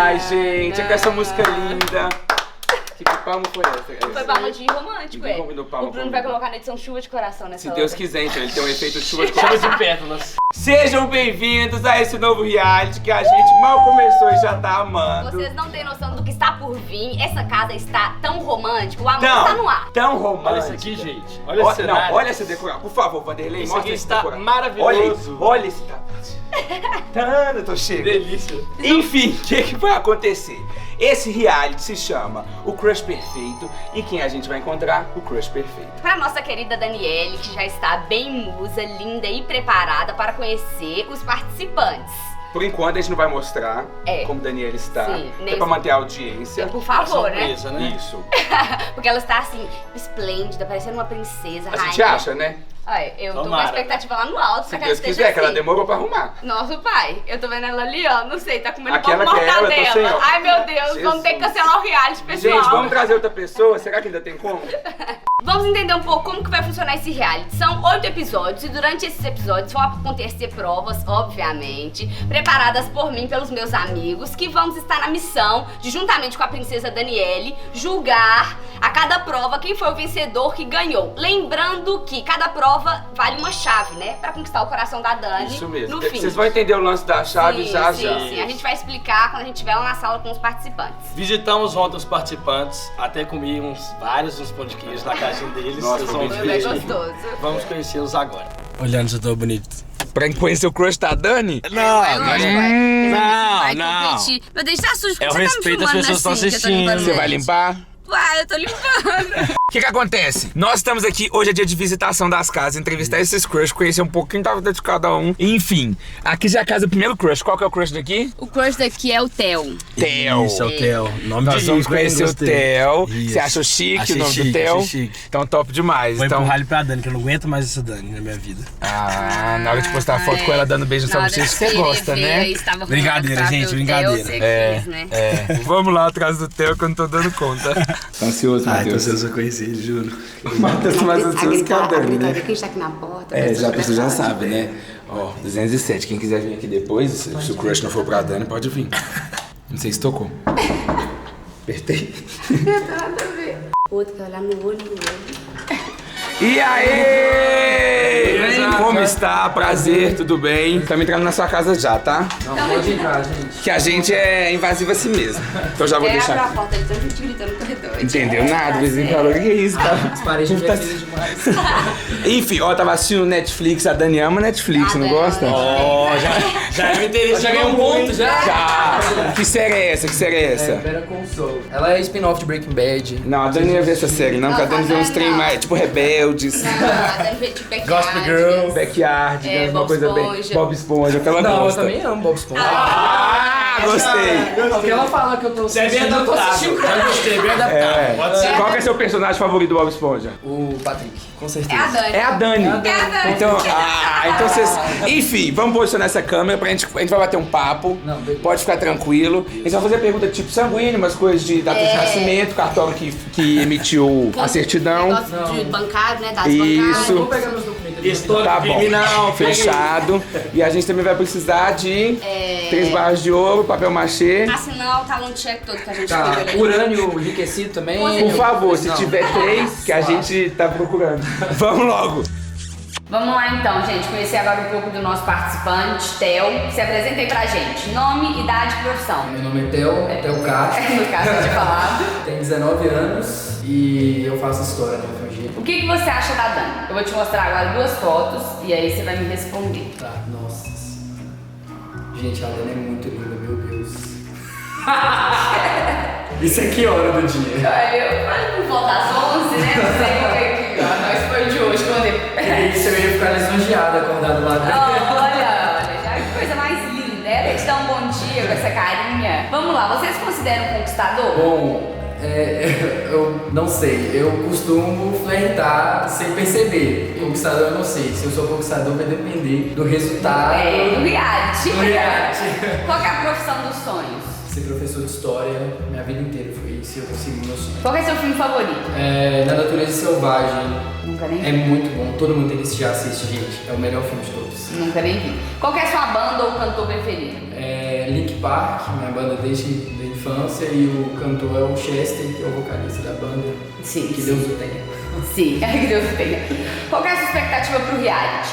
Ai, gente, é com essa música linda. Que palma foi essa? Foi palma de romântico, é. O Bruno vai colocar na edição chuva de coração nessa Se hora. Deus quiser, então ele tem um efeito de chuva de coração. Chuva de pétalas. Sejam bem-vindos a esse novo reality que a gente mal começou e já tá amando. Vocês não têm noção do que está por vir. Essa casa está tão romântica, o amor está no ar. Tão romântico. Olha isso aqui, gente. Olha esse cenário. Não, olha essa decoração. Por favor, Vanderlei, Isso mostra aqui esse está decoração. maravilhoso. Olha esse tapete. Eu tô cheio. Delícia. Enfim, o que vai acontecer? Esse reality se chama O Crush Perfeito e quem a gente vai encontrar? O Crush Perfeito. Para nossa querida Daniele, que já está bem musa, linda e preparada para conhecer os participantes. Por enquanto a gente não vai mostrar como Daniela está, Sim, até pra manter a audiência. Por favor, surpresa, né? Isso. Porque ela está assim, esplêndida, parecendo uma princesa, A rainha. gente acha, né? Olha, eu tô com a Tomara. expectativa lá no alto, Se pra que Deus ela esteja quiser, que ela assim. demorou pra arrumar. Nossa, pai, eu tô vendo ela ali, ó, não sei, tá comendo Aquela pão que é ela, eu tô mortadela. sem, ó. Ai, meu Deus, vamos ter que Jesus. cancelar o reality, pessoal. Gente, vamos trazer outra pessoa? Será que ainda tem como? Vamos entender um pouco como que vai funcionar esse reality. São 8 episódios e durante esses episódios vão acontecer provas, obviamente, preparadas por mim, pelos meus amigos, que vamos estar na missão de, juntamente com a princesa Daniele, julgar a cada prova quem foi o vencedor que ganhou. Lembrando que cada prova vale uma chave, né? Pra conquistar o coração da Dani. Isso mesmo. No fim. Vocês vão entender o lance da chave Sim, já sim, já. sim. A gente vai explicar quando a gente estiver lá na sala com os participantes. Visitamos ontem os participantes, até comi vários pão de queijo na casinha deles. Nossa, Vocês vão foi Foi ver. bem gostoso. Vamos conhecê-los agora. Olhando se eu tô bonito. Pra conhecer o crush da Dani? Não, Vai não. competir. Meu Deus, tá sujo. Por É que o você respeito tá me às pessoas que filmando estão assim, que eu tô limpando assistindo. Você vai ele? limpar? Uai, eu tô limpando. O que acontece? Nós estamos aqui, hoje é dia de visitação das casas, entrevistar esses crush, conhecer um pouquinho da vida de cada um. Enfim, aqui já é a casa do primeiro crush. Qual que é o crush daqui? O crush daqui é o Theo. Theo. Isso, é o Theo. Nome Nós de vamos rico, hein? conhecer o Gostei. Theo. Isso. Você achou chique Achei o nome do chique, Theo? achei chique. Então top demais. Vou Então, empurrar ele pra Dani, que eu não aguento mais essa Dani na minha vida. na hora de postar foto com ela dando beijo no seu bochecha, você gosta, né? Brincadeira, gente, brincadeira. Vamos lá atrás do Theo que eu não tô dando conta. Tá ansioso, Matheus? eu conheci ele, juro. Matheus tá mais ansioso que a Dani, né? Quem está aqui na porta. Já, você já sabe, né? Ó, 207. Quem quiser vir aqui depois, se o crush não for pra Dani, pode vir. Não sei se tocou. Apertei. Nada a ver. O outro quer olhar no olho. E aí? Como está? Prazer, tudo bem? Estamos entrando na sua casa já, tá? Não, pode entrar, gente. Que a gente é invasiva assim mesmo. Então já vou Abra a deixar. porta, ele tá gente gritando no corredor. Entendeu nada? O vizinho falou, que é isso, cara? As paredes tá demais. Enfim, ó, tava assistindo Netflix, a Dani ama Netflix, não Dani gosta? ama. Ó, já é um interesse. Já ganhou um ponto, já. Já! Que série é essa? Que série é essa? Better Call Saul. Ela é spin-off de Breaking Bad. Não, a Dani não ia ver essa série, não, porque a Dani vê uns trem mais, tipo Rebeldes, A Dani veio de Gospel Girl. Backyard, É, uma Bob coisa bem. Esponja. Bob Esponja, o que ela Não, eu gosta. também amo Bob Esponja. Gostei! Porque ela fala que eu tô Você é bem assistindo, eu tô adaptável. assistindo. Já gostei, bem adaptável. Pode ser. Qual que é seu personagem favorito do Bob Esponja? O Patrick, com É certeza. a Dani. É a Dani. É a Dani. Então vocês. Enfim, vamos posicionar essa câmera pra gente. A gente vai bater um papo. Não, beleza. Pode ficar tranquilo. A gente vai fazer pergunta tipo sanguíneo, umas coisas de data de nascimento, cartório que emitiu a certidão. Negócio de bancário, né? Dados Isso. Vou pegar meus documentos. História Tá bom. criminal. Fechado. E a gente também vai precisar de 3 barras de ouro, papel machê. Assinar o talão de cheque todo que a gente Tá, pegou ali. urânio enriquecido também. Por favor, se Não. tiver 3, que a gente tá procurando. Vamos logo. Vamos lá então, gente, conhecer agora um pouco do nosso participante, Theo. Se apresenta aí pra gente. Nome, idade e profissão. Meu nome é Theo Castro, No caso, eu tinha falado. tenho 19 anos e eu faço história, né? FMG. O que você acha da Dani? Eu vou te mostrar agora 2 fotos e aí você vai me responder. Tá, nossa. Gente, a Dani é muito linda, meu Deus. Isso é que hora do dia? Eu falei por volta às 11, né? Não sei como é que nós foi de hoje, quando Isso, eu ia ficar lisonjeada acordado lá dentro. Olha, já que coisa mais linda. Ela te dá um bom dia com essa carinha. Vamos lá, vocês consideram um conquistador? Bom, eu não sei, eu costumo flertar sem perceber. Conquistador eu não sei, se eu sou conquistador vai depender do resultado. Do reality. Do reality. Qual que é a profissão dos sonhos? Ser professor de história, minha vida inteira foi isso, eu consegui meu sonho. Qual que é seu filme favorito? Na Natureza Selvagem, Nunca nem é vi. muito bom, todo mundo tem que assistir, assiste, gente, é o melhor filme de todos. Nunca nem vi. Qual que é a sua banda ou cantor preferido? Link Park, minha banda desde infância, e o cantor é o Chester, que é o vocalista da banda. Sim. Que Deus o tenha. Sim, que Deus o tenha. Qual que é a sua expectativa pro reality?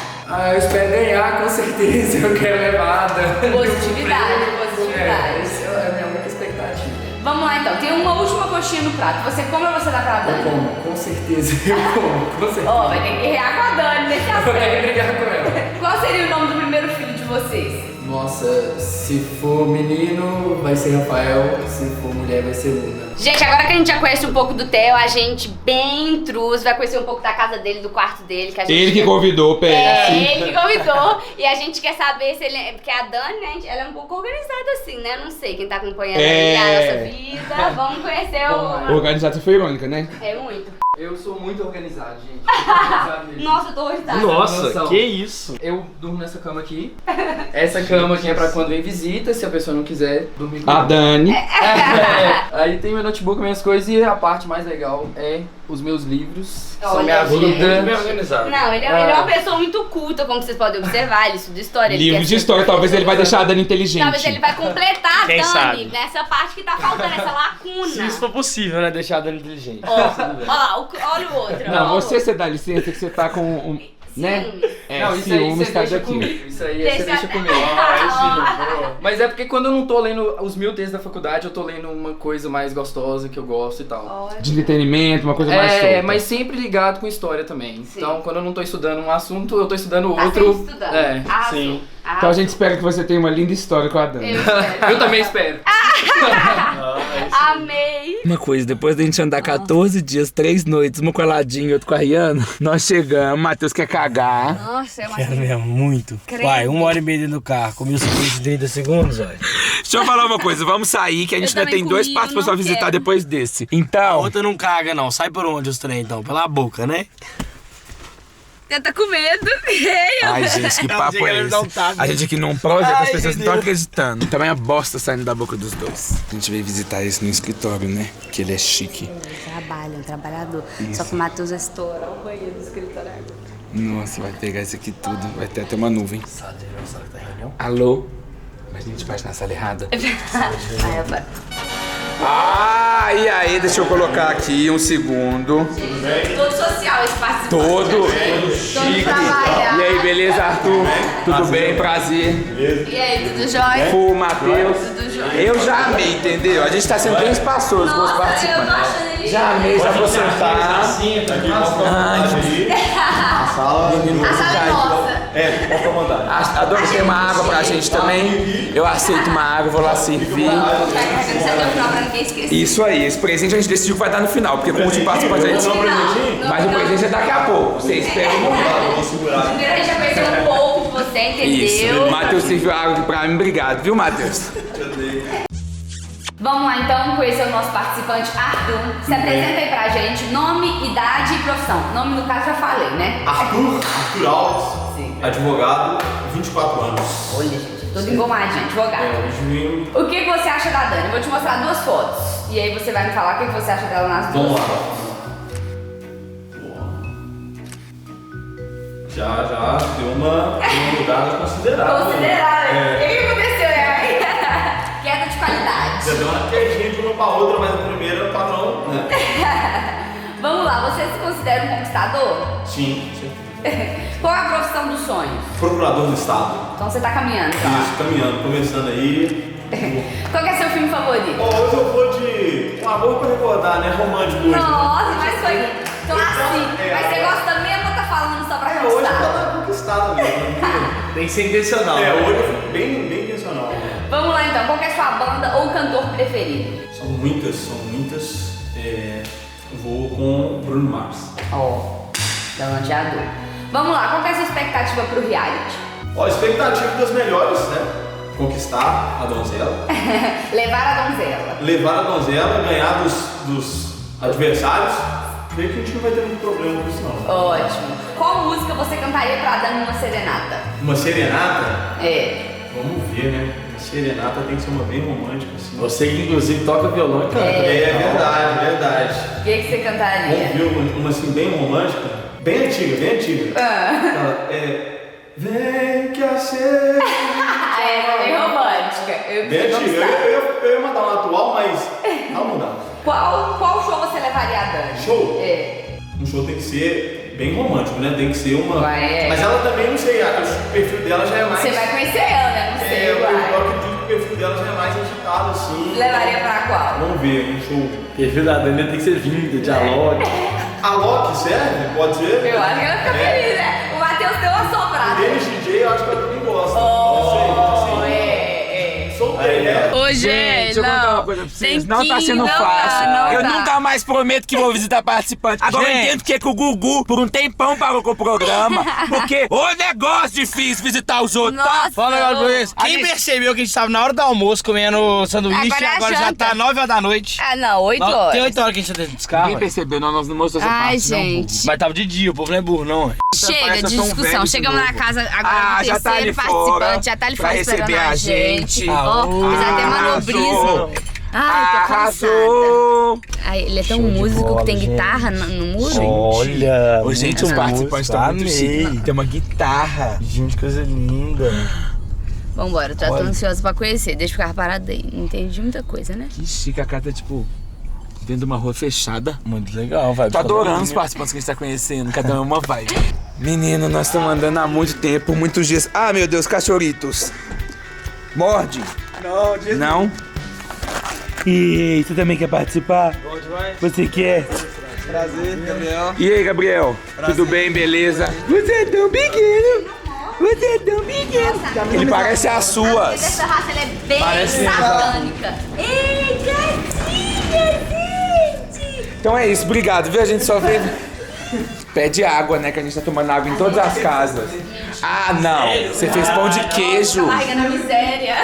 Eu espero ganhar, com certeza. Eu quero levada. Positividade, positividade. Essa é a minha única expectativa. Vamos lá então, tem uma última coxinha no prato. Você come ou você dá pra Dani? Eu como, com certeza. Eu como, com certeza. Ó, vai ter que guerrear com a Dani nesse Eu tenho que aspecto. brigar com ela. Qual seria o nome do primeiro filho de vocês? Nossa, se for menino, vai ser Rafael. Se for mulher, vai ser Luna. Gente, agora que a gente já conhece um pouco do Theo, a gente bem intruso vai conhecer um pouco da casa dele, do quarto dele. Que a gente Ele que convidou, PS. ele que convidou. E a gente quer saber se ele é... Porque a Dani, né, ela é um pouco organizada assim, né? Não sei quem tá acompanhando aí a nossa vida. Vamos conhecer o... Organizada foi irônica, né? É muito. Eu sou muito organizado, gente. Muito organizado mesmo. Nossa, eu tô horrorizada. Nossa, noção. que isso? Eu durmo nessa cama aqui. Essa cama aqui é pra quando vem visita, se a pessoa não quiser dormir com A Dani. Aí tem meu notebook, minhas coisas, e a parte mais legal é os meus livros. São Olha, minha gente. vida. Bem organizado. Não, ele é uma pessoa muito culta, como vocês podem observar. Ele estuda história. Ele Livro quer de ser história, talvez ele vai deixar a Dani inteligente. Talvez ele vai completar a Quem Dani sabe? nessa parte que tá faltando, essa lacuna. Se isso for possível, né? Deixar a Dani inteligente. Ó lá, olha o outro. Não, ó. você dá licença que você tá com um... né? Ciúmes. É, Não, isso aí ciúmes você tá deixa daqui. comigo. Isso aí Deixa- você deixa comigo. Mas é porque quando eu não tô lendo os 1000 textos da faculdade, eu tô lendo uma coisa mais gostosa que eu gosto e tal. Olha. De entretenimento, uma coisa mais solta. Mas sempre ligado com história também. Sim. Então, quando eu não tô estudando um assunto, eu tô estudando Tá outro. sempre estudando. É. Arrasou. sim. Arrasou. Então a gente espera que você tenha uma linda história com a Dani. Eu espero. Eu também espero. Amei. Uma coisa, depois da gente andar 14 dias, 3 noites, uma com a Ladinha e outra com a Rihanna, nós chegamos, o Matheus quer cagar. Nossa, é uma... Quero mesmo, muito. Credo. Vai, 1h30 dentro do carro, comi os 30 segundos, olha. Deixa eu falar uma coisa, vamos sair que a gente Eu ainda tem também 2 comi, passos pra eu só não visitar quero. depois desse. A Então, outra não caga, não. Sai por onde os trem, então? Pela boca, né? Você tá com medo? ai gente, que Não, papo chega, é ele dá um esse? taco. A gente aqui num projeto, as Ai, pessoas não meu estão Deus. acreditando. Também a bosta saindo da boca dos dois. A gente veio visitar esse no escritório, né? Que ele é chique. Trabalha, um trabalhador. Só que o Matheus é estoura o banheiro do escritório agora. Nossa, vai pegar isso aqui tudo. Vai ter até uma nuvem. Alô? Mas a gente bate na sala errada. Aí, eu falo, Ah, e aí, deixa eu colocar aqui um segundo. todo social esse participante. Todo chique. trabalhar. E aí, beleza, Arthur? Tudo bem? Prazer. E aí, tudo jóia? Fu, Matheus. Tudo jóia? Eu já amei, entendeu? A gente tá sendo bem espaçoso com os Nossa, eu tô participantes. achando ele... Já amei, já vou sentar. A sala é nossa. A dona tem uma água pra gente também. Eu aceito uma água, vou lá servir. Vai carregando isso até o final pra ninguém esquecer. Isso aí, esse presente a gente decidiu que vai dar no final, porque com o último participante a gente. Mas o presente é daqui a pouco. Você espera um momento. Primeiro a gente já conheceu um pouco de você, entendeu? Isso. O Matheus serviu água aqui pra mim. Obrigado, viu, Matheus? Vamos lá então conhecer o nosso participante Arthur. Se apresenta aí pra gente, nome, idade e profissão. Nome no caso já falei, né? Arthur Alves, Sim. advogado, 24 anos. Olha, gente, todo engomadinho, advogado. Juninho, O que você acha da Dani? Eu vou te mostrar 2 fotos. E aí você vai me falar o que você acha dela nas duas vamos lá. fotos. Já deu uma mudada considerável. Considerável. É. O que aconteceu, né? Queda de qualidade. Já deu uma quedinha de uma pra outra, mas a primeira padrão, né? Vamos lá, você se considera um conquistador? Sim, Qual é a profissão dos sonhos? procurador do Estado. Então você tá caminhando, tá? Isso, caminhando, começando aí. Qual que é seu filme favorito? Ó, hoje eu vou de um amor pra recordar, né? Romântico hoje. Nossa, mas foi clássico. É, Mas você gosta mesmo ou tá falando só pra É, hoje conquistar? tá conquistada mesmo. Tem que ser intencional. É, hoje eu fui bem intencional. Vamos lá então, qual que é a sua banda ou cantor preferido? São muitas. Eu vou com Bruno Mars. Ó, galanteador. Vamos lá, qual que é a sua expectativa pro reality? Ó, expectativa das melhores, né? Conquistar a donzela, Levar a donzela. levar a donzela, ganhar dos adversários. Creio que a gente não vai ter muito problema com isso não. Ótimo. Qual música você cantaria pra dar numa serenata? Uma serenata, É. vamos ver, né? Uma serenata tem que ser uma bem romântica, assim. Você que inclusive toca violão e canta. É verdade. O que você cantaria? Vamos ver uma assim bem romântica, bem antiga. Ah. Aquela, Vem que a ser. É bem romântica. Bem antiga. Eu ia mandar uma atual, mas vamos mudar. Qual show você levaria a Dani? Show? É. Um show tem que ser bem romântico, né? Tem que ser uma. Ué, é. Mas ela também, não sei, o perfil dela já é mais. Você vai conhecer ela, né? Não sei, eu vai. acredito que o perfil dela já é mais agitado, assim. Levaria pra qual? Vamos ver, um show. O perfil da Dani tem que ser vinda, dialogue. A Loki serve? Pode ser? Eu acho que ela fica feliz, né? O Matheus deu uma sobrada. Denis DJ, eu acho que ela também gosta. Oh, não sei. Soltei, né? Ô, Gente, deixa eu contar uma coisa pra vocês. Não tá sendo não fácil. tá, não Eu tá. nunca mais prometo que vou visitar participante. Agora eu Gente. entendo que o Gugu, por um tempão, parou com o programa. Porque o negócio difícil visitar os outros, tá? Nossa. Fala um negócio pra vocês. A Quem gente- percebeu que a gente tava na hora do almoço comendo sanduíche Agora é a agora já janta. tá 9 horas da noite. Ah, não, 8 horas. Tem 8 horas que a gente tá dentro dos carros. Ninguém percebeu, não, nós não mostramos essa Ai, parte, não, gente. Mas tava de dia, o povo não é burro, não. ué. Chega Parece de que eu sou um discussão. velho de Chegamos na novo. casa agora do já tá ali terceiro participante. fora Já tá ali pra fora esperando receber a a gente. gente. Ó, fez até manobrismo. Ai, tô cansada. Arrasou! Ai, ele é tão Show de músico bola, que tem gente. guitarra no muro. Olha, Ô, gente, os participantes estão muito chiques. Tem uma guitarra. Gente, coisa linda. Vambora, já tô Olha. ansiosa pra conhecer. Deixa eu ficar parada aí. Não entendi muita coisa, né? Que chique, a cara tá tipo dentro de uma rua fechada. Muito legal, vai. Tô adorando os participantes que a gente tá conhecendo, cada uma vai. Menino, nós estamos andando há muito tempo, muitos dias. Ah, meu Deus, cachorritos. Morde. Não? E você também quer participar? Bom demais. Você quer? Prazer, Gabriel. E aí, Gabriel? Tudo bem, beleza? Você é tão pequeno. Você é tão pequeno. Ele parece as suas. Essa raça ela é bem Parece mesmo. satânica. Ei, gatinha, gente! Então é isso, obrigado, viu? A gente só vê. Pede água, né? Que a gente tá tomando água em todas as casas. Ah, não. Você fez pão de queijo. Tô com a barriga na miséria.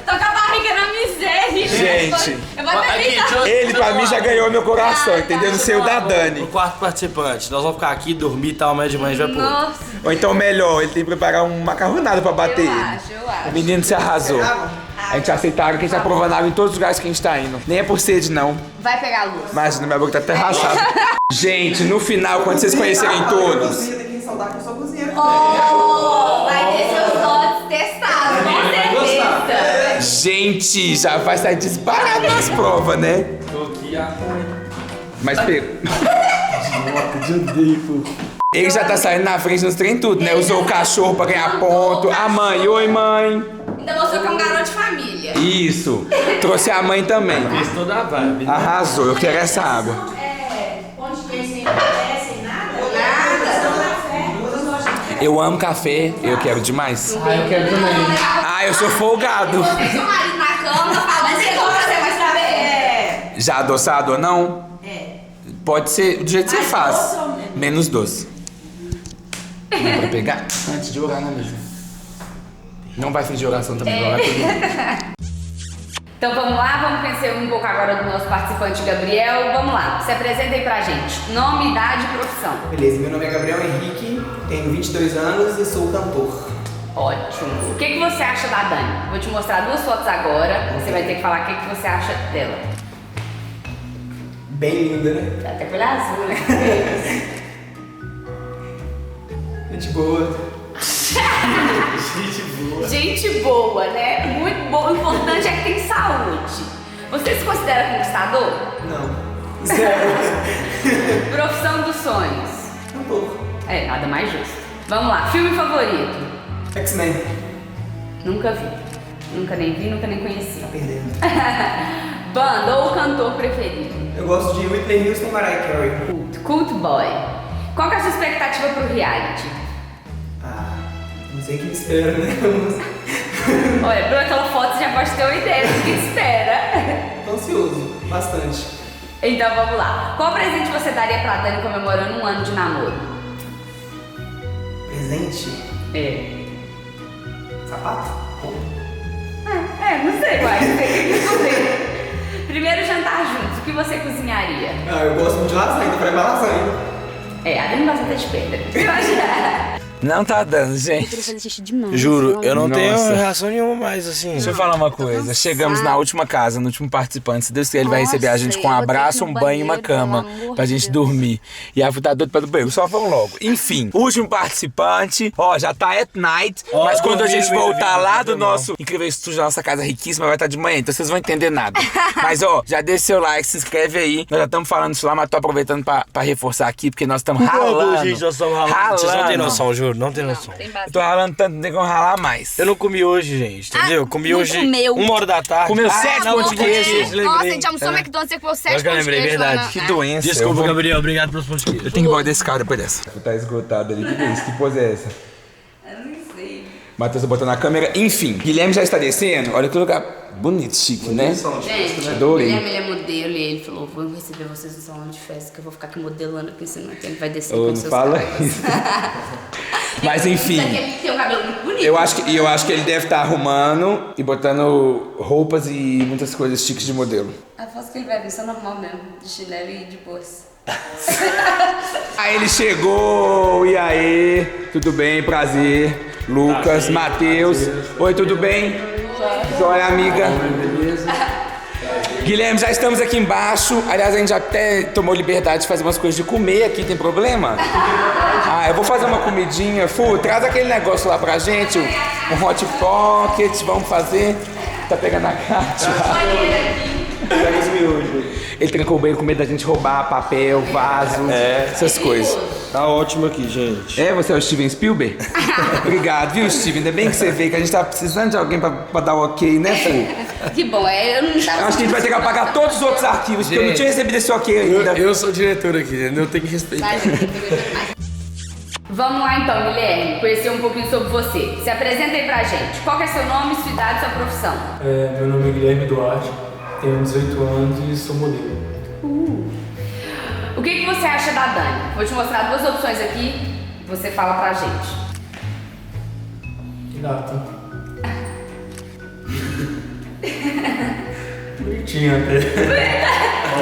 Tô com a barriga na miséria. Gente. Eu vou beber. Ele, pra mim, já ganhou meu coração, entendeu? Não sei o da Dani. O quarto participante, nós vamos ficar aqui, dormir e tal, amanhã de manhã a gente vai pro outro. Nossa, Ou então, melhor, ele tem que preparar um macarronado pra bater. eu acho. O menino se arrasou. A gente aceita água, que a gente tá provando água em todos os lugares que a gente tá indo. Nem é por sede, não. Vai pegar a luz. Imagina, minha boca tá até rachada. Gente, no final, quando vocês conhecerem todos... Tem que ressaltar que eu sou cozinheiro. Oh, vai ter seus dotes testados, com certeza. Gente, já vai sair disparado nas provas, né? Tô aqui, Mas pega. Ele já tá saindo na frente nos trem tudo, né? Usou o cachorro pra ganhar ponto. A mãe, oi mãe. Ainda mostrou que é um garoto de família. Isso. Trouxe a mãe também. fez toda a vibe. Arrasou, eu quero essa água. Onde tem sem café, sem nada. Eu amo café, eu quero demais. Ah, eu quero também. Ah, eu sou folgado. Botei seu marido na cama, falando que você vai saber. Já adoçado ou não? É. Pode ser do jeito que você Mais faz. doce ou menos? Menos doce. Não pra pegar antes de orar na mesa. Não vai fingir oração também, vai orar tudo. Então vamos lá, vamos conhecer um pouco agora do nosso participante Gabriel. Vamos lá, se apresenta aí pra gente. Nome, idade e profissão. Beleza, meu nome é Gabriel Henrique, tenho 22 anos e sou cantor. Ótimo. O que você acha da Dani? Vou te mostrar duas fotos agora. Você vai ter que falar o que você acha dela. Bem linda, né? Tá até com olho azul, né? Gente boa. Gente boa, né? Muito boa. O importante é que tem saúde. Você se considera conquistador? Não. Zero. Profissão dos sonhos. Cantor. É, nada mais justo. Vamos lá, filme favorito? X-Men. Nunca vi. Nunca nem vi, nunca nem conheci. Tá perdendo. Banda ou cantor preferido? Eu gosto de Whitney Houston e Mariah Carey. Cult Boy. Qual que é a sua expectativa pro reality? Ah, não sei o que me espera, né? Olha, por aquela foto você já pode ter uma ideia do que espera. Tô ansioso, bastante. Então vamos lá. Qual presente você daria pra Dani comemorando 1 ano de namoro? Presente? É. Sapato? Não sei, uai. Não sei o que responder. Primeiro jantar juntos, o que você cozinharia? Ah, eu gosto muito de lasanha, então farei uma lasanha. É, a Dani gosta até de pedra. Não tá dando, Eu gente. queria fazer xixi demais. Juro, eu não tenho Nossa. reação nenhuma mais, assim. Deixa eu falar uma coisa. Chegamos na última casa, no último participante. Se Deus quiser, ele vai receber a gente com um eu vou ter que ir abraço, no um banho e uma banheiro, cama. pelo amor Pra de gente Deus. dormir. E a tá doido pra do banheiro. Só vão logo. Enfim, último participante. Ó, já tá at night. Ó, Mas quando a dormi, gente dormi, voltar dormi, lá do dormi, nosso incrível estúdio da nossa casa riquíssima, vai estar de manhã. Então vocês vão entender nada. Mas ó, já deixa seu like, se inscreve aí. Nós já estamos falando isso lá, mas tô aproveitando pra reforçar aqui, porque nós estamos ralando. Gente, nós estamos ralando. Vocês não tem noção, juro, não tem noção. Tem Eu bastante. tô ralando tanto, não tem como ralar mais. Eu não comi hoje, gente, entendeu? Comi não hoje comeu. 1h da tarde. Comeu 7 não, pão de queijo. lembrei. Nossa, a gente almoçou no McDonald's, você comeu 7 Acho que eu lembrei, verdade. Que doença. Desculpa, Eu vou- Gabriel, obrigado pelos pontos de queijo. Eu tenho que embora desse carro depois dessa. Tá esgotado ali. Que isso? Que pose é essa? Eu não sei. Matheus botou na câmera. Enfim, Guilherme já está descendo. Olha que lugar bonito, chique, né? Gente, Adorei. o Guilherme ele é modelo e ele falou: vou receber vocês no salão de festa, que eu vou ficar aqui modelando, porque senão ele vai descer Ô, com não seus fala caras. isso. Mas enfim. Isso aqui, ele tem um cabelo muito bonito. Eu acho que ele deve estar arrumando e botando roupas e muitas coisas chiques de modelo. A foto que ele vai ver, isso é normal mesmo, de chinelo e de bolsa. Aí ele chegou, e aí? Tudo bem? Prazer. Lucas, Matheus. Oi, tudo bem? Joia, amiga. Guilherme, já estamos aqui embaixo. Aliás, a gente já até tomou liberdade de fazer umas coisas de comer aqui, tem problema? Ah, eu vou fazer uma comidinha. Fu, traz aquele negócio lá pra gente, um hot pocket, vamos fazer. Tá pegando a Cátia. Pega os miúdos. Ele trancou o banheiro com medo da gente roubar papel, vaso, essas coisas. Tá ótimo aqui, gente. É, você é o Steven Spielberg? Obrigado, viu, Steven? Ainda bem que você veio, que a gente tá precisando de alguém pra dar o ok, né, Fu? Que bom, eu não tava. Eu acho que a gente vai ter que apagar todos os outros arquivos, porque eu não tinha recebido esse ok ainda. Eu sou diretor aqui, entendeu? Eu tenho que respeitar. Vamos lá então, Guilherme, conhecer um pouquinho sobre você. Se apresenta aí pra gente. Qual que é seu nome, sua idade e sua profissão? Meu nome é Guilherme Duarte, tenho 18 anos e sou modelo. O que você acha da Dani? Vou te mostrar duas opções aqui, você fala pra gente. Gata. Bonitinha até.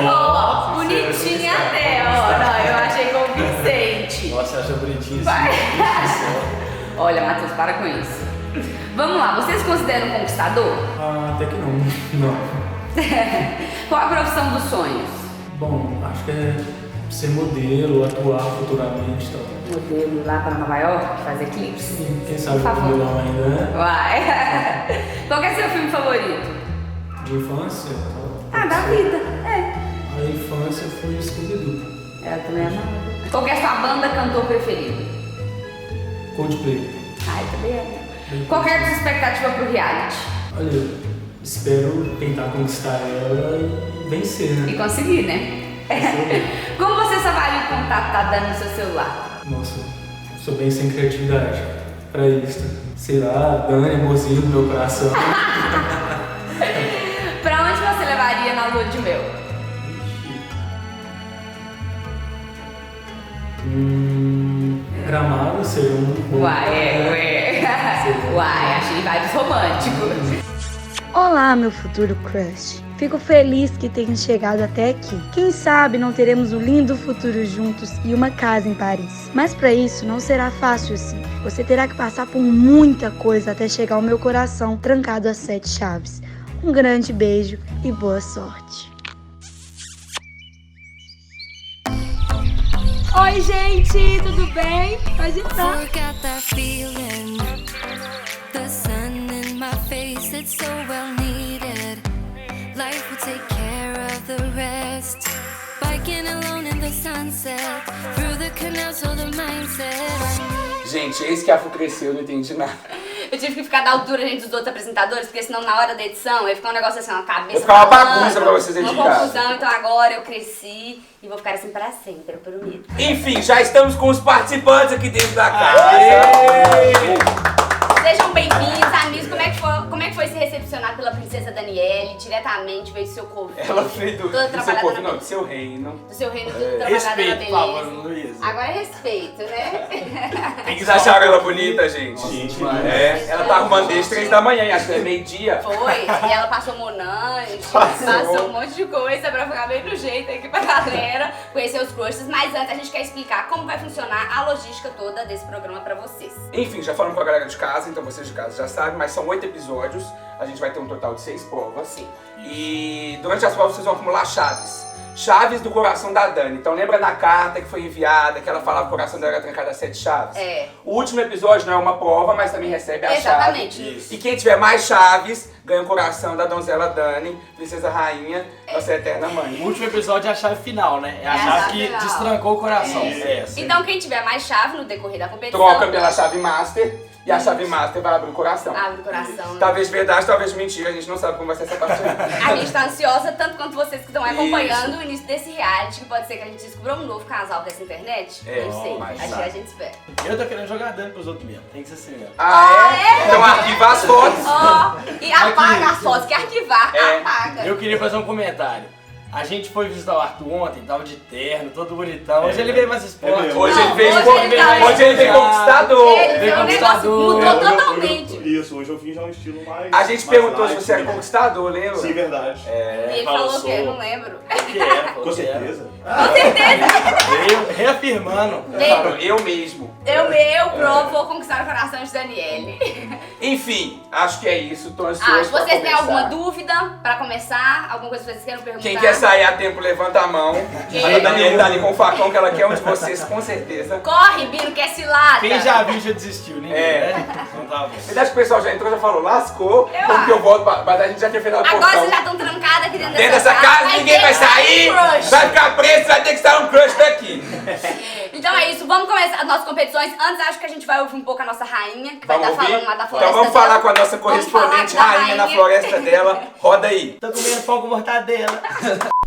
Ó, bonitinha até, ó. Não, eu achei convincente. Nossa, acha bonitinho Vai. assim. Olha, Matheus, para com isso. Vamos lá, você se considera um conquistador? Até que não. Não. Qual a profissão dos sonhos? Bom, acho que é ser modelo, atuar futuramente e tal. Modelo lá para Nova York, fazer clipes? Sim, quem sabe Por favor. modelão ainda, né? Vai. Qual que é seu filme favorito? De infância? Ah, da vida. É. A infância foi Scooby-Doo. Ela também é amada. Qual que é a sua banda cantor preferido? Coldplay. Ai, também é. Qual que é a sua expectativa pro reality? Olha, eu espero tentar conquistar ela e vencer, E né? conseguir, né? Como você avalia o contato que tá dando no seu celular? Nossa, sou bem sem criatividade pra isso. Sei lá, Dani, amorzinho do meu coração. Pra onde você levaria na lua de mel? Gramado seria um bom. Uai, achei vibes românticos. Olá, meu futuro crush. Fico feliz que tenha chegado até aqui. Quem sabe não teremos um lindo futuro juntos e uma casa em Paris. Mas para isso não será fácil assim. Você terá que passar por muita coisa até chegar ao meu coração trancado a 7 chaves. Um grande beijo e boa sorte. Oi, gente, tudo bem? Pode entrar. Forgot that feeling. The sun in my face, it's so well needed. Life will take care of the rest. Biking alone in the sunset. Through the canal, so the mindset. Gente, eis que a Fu cresceu, eu não entendi nada. Eu tive que ficar da altura, gente, dos outros apresentadores, porque senão na hora da edição ia ficar um negócio assim, uma cabeça. Ia ficar uma falando, bagunça pra vocês aí de uma casa. confusão, então agora eu cresci e vou ficar assim pra sempre, eu prometo. Enfim, já estamos com os participantes aqui dentro da casa. Sejam bem-vindos, amigos. Como é que foi esse recepção? recepcionado pela princesa Daniele, diretamente veio do seu corpo. Ela veio do seu corpo, não, do seu reino. Do seu reino, tudo trabalhada na Respeito, beleza. por favor, Luísa. Agora é respeito, né? Vocês acharam ela bonita, gente? Ela tá arrumando desde 3 da manhã, acho que é meio-dia. Foi, e ela passou Monange, passou um monte de coisa pra ficar bem do jeito aqui pra galera conhecer os crushes. Mas antes a gente quer explicar como vai funcionar a logística toda desse programa pra vocês. Enfim, já falamos com a galera de casa, então vocês de casa já sabem, mas são 8 episódios. A gente vai ter um total de 6 provas. Sim. E durante as provas vocês vão acumular chaves. Chaves do coração da Dani. Então lembra na carta que foi enviada, que ela falava que o coração dela era trancado a 7 chaves? O último episódio não é uma prova, mas também recebe a chave. E quem tiver mais chaves, ganha o coração da donzela Dani, princesa rainha, nossa eterna mãe. O último episódio é a chave final, né? É a chave que destrancou o coração. Então quem tiver mais chave no decorrer da competição... Troca pela chave master. E a chave master vai abrir o coração. Abre o coração. Talvez verdade, talvez mentira. A gente não sabe como vai ser essa parte. A gente tá ansiosa, tanto quanto vocês que estão acompanhando o início desse reality, que pode ser que a gente descubra um novo casal dessa internet. Não sei, acho que a gente espera. Eu tô querendo jogar dano pros outros mesmo, tem que ser assim mesmo. Então arquiva as fotos. E apaga as fotos, que arquivar, apaga. Eu queria fazer um comentário. A gente foi visitar o Arthur ontem, tava de terno, todo bonitão. Hoje ele veio mais esporte. Hoje ele veio conquistador. Ele veio conquistador. Mudou totalmente. Isso, hoje eu vim já um estilo mais... A gente perguntou se você era conquistador, lembra? Sim, verdade. E ele falou o quê? Eu não lembro. Com certeza. Com certeza. Veio reafirmando. Eu mesmo. Eu provo, vou conquistar o coração de Daniele. Enfim, acho que é isso. Tô ansioso pra vocês têm começar. alguma dúvida pra começar? Alguma coisa que vocês queiram perguntar? Quem quer sair a tempo, levanta a mão. A Daniele tá ali com o facão que ela quer um de vocês, com certeza. Corre, Bino, que é cilada. Quem já viu já desistiu, ninguém, né? Não tá bom. Verdade que o pessoal já entrou, já falou, lascou. Como que eu volto? Mas a gente já tinha feito a portão. Agora vocês já estão trancados aqui dentro dessa casa, ninguém vai sair. Vai ficar preso, vai ter que estar um crush daqui. Então é isso, vamos começar as nossas competições. Antes acho que a gente vai ouvir um pouco a nossa rainha, que vai estar falando lá da floresta. Então vamos falar com a nossa correspondente rainha na floresta dela. Roda aí. Tô comendo pão com mortadela.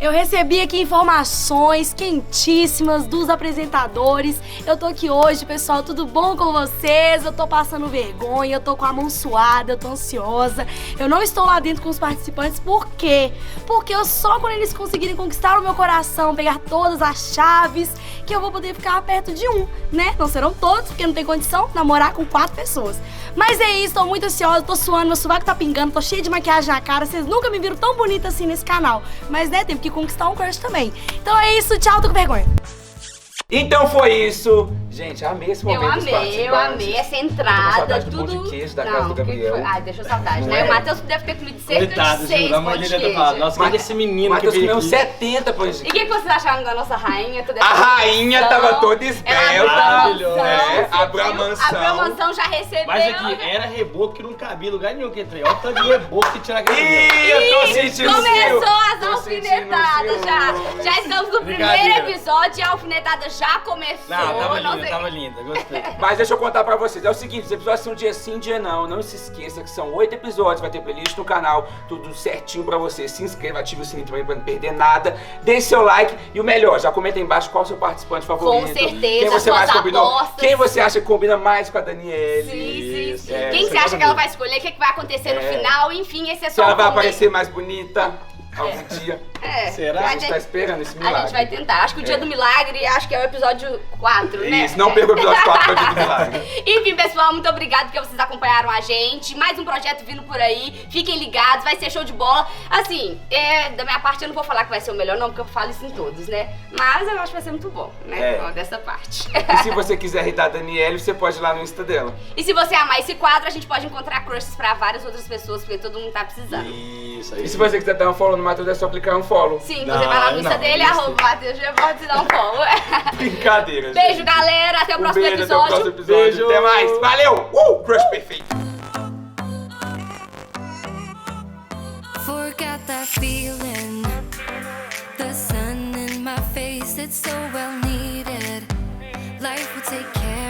Eu recebi aqui informações quentíssimas dos apresentadores. Eu tô aqui hoje, pessoal, tudo bom com vocês? Eu tô passando vergonha, eu tô com a mão suada, eu tô ansiosa. Eu não estou lá dentro com os participantes, por quê? Porque eu só quando eles conseguirem conquistar o meu coração, pegar todas as chaves, que eu vou poder ficar perto de um, né? Não serão todos, porque não tem condição de namorar com 4 pessoas. Mas é isso, tô muito ansiosa, tô suando, meu sovaco tá pingando, tô cheia de maquiagem na cara. Vocês nunca me viram tão bonita assim nesse canal. Mas, né, tem que conquistar um crush também. Então é isso, tchau, tô com vergonha. Então foi isso. Gente, amei esse momento. Eu amei essa entrada, tudo. tudo. Do pão de queijo da casa do Gabriel. Ai, deixou saudade, né? O Matheus deve ter comido cerca de 6 pão de queijo. Nossa, olha esse menino que veio comeu aqui. 70 pães de E o que vocês acharam da nossa rainha? A rainha tava toda esbelta. Maravilhosa. Abriu a mansão. Abriu a mansão, já recebeu. Mas aqui, era reboco que não cabia em lugar nenhum que entrei. Olha o tanto de reboco que tira a cabelo. Eu tô sentindo começou as alfinetadas já. Já estamos no primeiro episódio e a alfinetada já começou. Não, tava linda, gostei. Mas deixa eu contar pra vocês, é o seguinte, os episódios são dia sim, dia não. Não se esqueça que são 8 episódios, vai ter playlist no canal, tudo certinho pra você. Se inscreva, ative o sininho também pra não perder nada. Deixe seu like e o melhor, já comenta aí embaixo qual é o seu participante favorito. Com certeza, quem você mais combinou. Apostas. Quem você acha que combina mais com a Daniele. Sim. Quem você acha que ela vai escolher, o que vai acontecer no final, enfim, esse é só se ela vai aparecer mais bonita algum dia. Será? A gente tá esperando esse milagre. A gente vai tentar. Acho que o dia do milagre, acho que é o episódio 4, né? Isso, não perca o episódio 4, que é o dia do milagre. Enfim, pessoal, muito obrigada porque vocês acompanharam a gente. Mais um projeto vindo por aí. Fiquem ligados, vai ser show de bola. Assim, da minha parte eu não vou falar que vai ser o melhor não, porque eu falo isso em todos, né? Mas eu acho que vai ser muito bom, né? Dessa parte. E se você quiser rir da Daniele, você pode ir lá no Insta dela. E se você amar esse quadro, a gente pode encontrar crushes pra várias outras pessoas, porque todo mundo tá precisando. Isso aí. E se você quiser dar um follow no Matheus, é só clicar um follow. Sim, você vai lá no Insta dele, @Matheus G, pode dar um follow. Brincadeira, gente. Beijo, galera. Até o próximo episódio. Até o próximo episódio. Beijo. Até mais. Valeu. Crush perfeito. Forgot that feeling. The sun in my face, it's so well needed. Life will take care